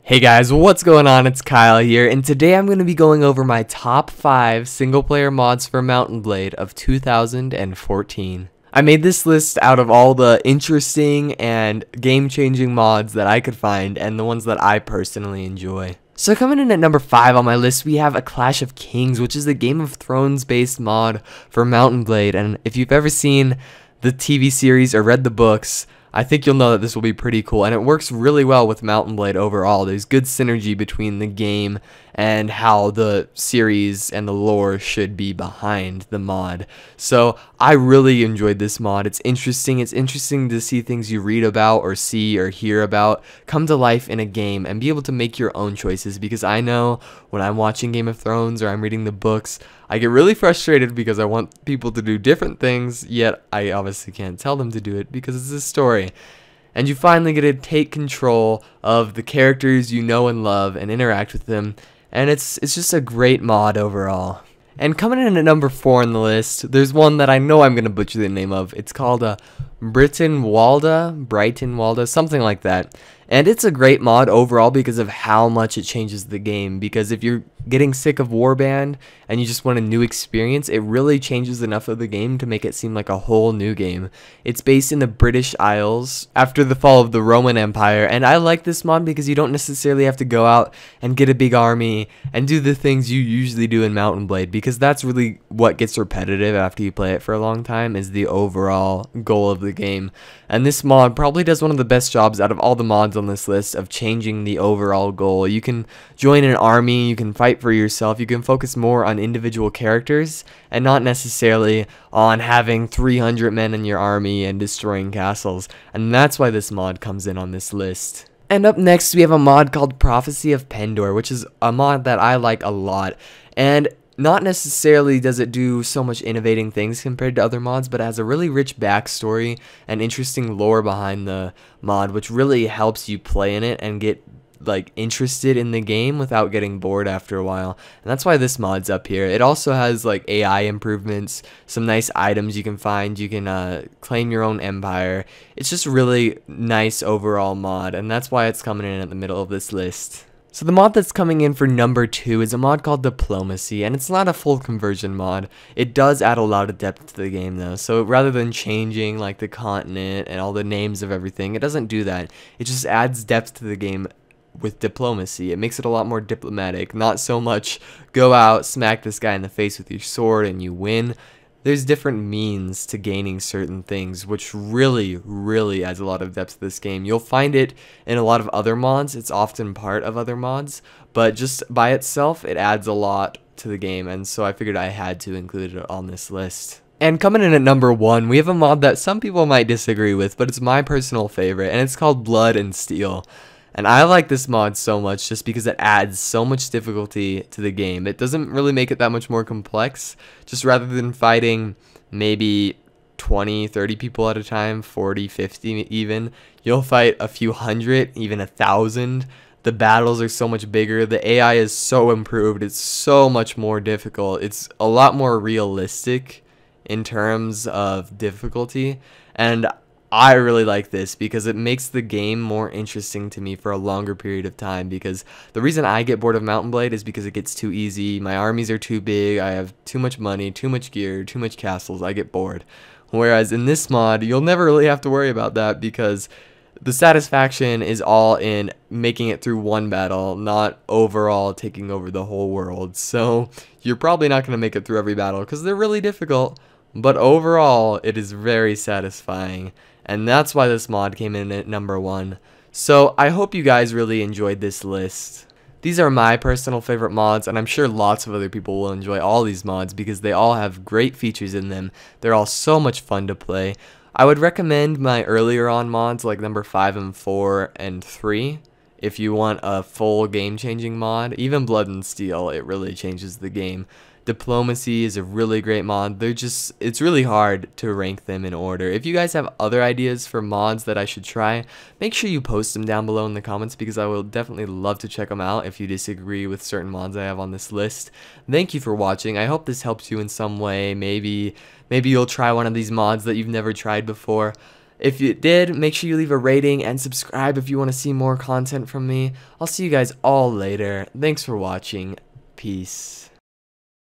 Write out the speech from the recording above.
Hey guys, what's going on? It's Kyle here, and today I'm going to be going over my top 5 single-player mods for Mount&Blade of 2014. I made this list out of all the interesting and game-changing mods that I could find, and the ones that I personally enjoy. So coming in at number 5 on my list, we have A Clash of Kings, which is a Game of Thrones based mod for Mount&Blade, and if you've ever seen the TV series or read the books, I think you'll know that this will be pretty cool, and it works really well with Mount&Blade overall. There's good synergy between the game and how the series and the lore should be behind the mod. So I really enjoyed this mod. It's interesting to see things you read about or see or hear about come to life in a game and be able to make your own choices, because I know when I'm watching Game of Thrones or I'm reading the books, I get really frustrated because I want people to do different things, yet I obviously can't tell them to do it because it's a story. And you finally get to take control of the characters you know and love and interact with them, and it's just a great mod overall. And coming in at number 4 on the list, there's one that I know I'm going to butcher the name of. It's called Brighton Walda, something like that. And it's a great mod overall because of how much it changes the game. Because if you're getting sick of Warband and you just want a new experience, it really changes enough of the game to make it seem like a whole new game. It's based in the British Isles after the fall of the Roman Empire, and I like this mod because you don't necessarily have to go out and get a big army and do the things you usually do in Mount&Blade, because that's really what gets repetitive after you play it for a long time, is the overall goal of the game. And this mod probably does one of the best jobs out of all the mods on this list of changing the overall goal. You can join an army, you can fight for yourself, you can focus more on individual characters and not necessarily on having 300 men in your army and destroying castles. And that's why this mod comes in on this list. And up next we have a mod called Prophecy of Pendor, which is a mod that I like a lot. And not necessarily does it do so much innovating things compared to other mods, but it has a really rich backstory and interesting lore behind the mod, which really helps you play in it and get like interested in the game without getting bored after a while. And that's why this mod's up here. It also has like AI improvements, some nice items you can find, you can claim your own empire. It's just really nice overall mod, and that's why it's coming in at the middle of this list. So the mod that's coming in for number 2 is a mod called Diplomacy, and it's not a full conversion mod. It does add a lot of depth to the game though, so rather than changing like the continent and all the names of everything, it doesn't do that. It just adds depth to the game with diplomacy. It makes it a lot more diplomatic, not so much go out, smack this guy in the face with your sword and you win. There's different means to gaining certain things, which really adds a lot of depth to this game. You'll find it in a lot of other mods. It's often part of other mods, but just by itself, it adds a lot to the game, and so I figured I had to include it on this list. And coming in at number 1, we have a mod that some people might disagree with, but it's my personal favorite, and it's called Blood and Steel. And I like this mod so much just because it adds so much difficulty to the game. It doesn't really make it that much more complex. Just rather than fighting maybe 20, 30 people at a time, 40, 50 even, you'll fight a few hundred, even 1,000. The battles are so much bigger. The AI is so improved. It's so much more difficult. It's a lot more realistic in terms of difficulty. And I really like this because it makes the game more interesting to me for a longer period of time, because the reason I get bored of Mount&Blade is because it gets too easy. My armies are too big, I have too much money, too much gear, too much castles, I get bored. Whereas in this mod, you'll never really have to worry about that because the satisfaction is all in making it through one battle, not overall taking over the whole world. So you're probably not going to make it through every battle because they're really difficult, but overall it is very satisfying. And that's why this mod came in at number 1. So I hope you guys really enjoyed this list. These are my personal favorite mods, and I'm sure lots of other people will enjoy all these mods because they all have great features in them. They're all so much fun to play. I would recommend my earlier on mods like number 5 and 4 and 3 if you want a full game-changing mod. Even Blood and Steel, it really changes the game. Diplomacy is a really great mod. It's really hard to rank them in order. If you guys have other ideas for mods that I should try, make sure you post them down below in the comments, because I will definitely love to check them out if you disagree with certain mods I have on this list. Thank you for watching. I hope this helps you in some way. Maybe you'll try one of these mods that you've never tried before. If you did, make sure you leave a rating and subscribe if you want to see more content from me. I'll see you guys all later. Thanks for watching. Peace.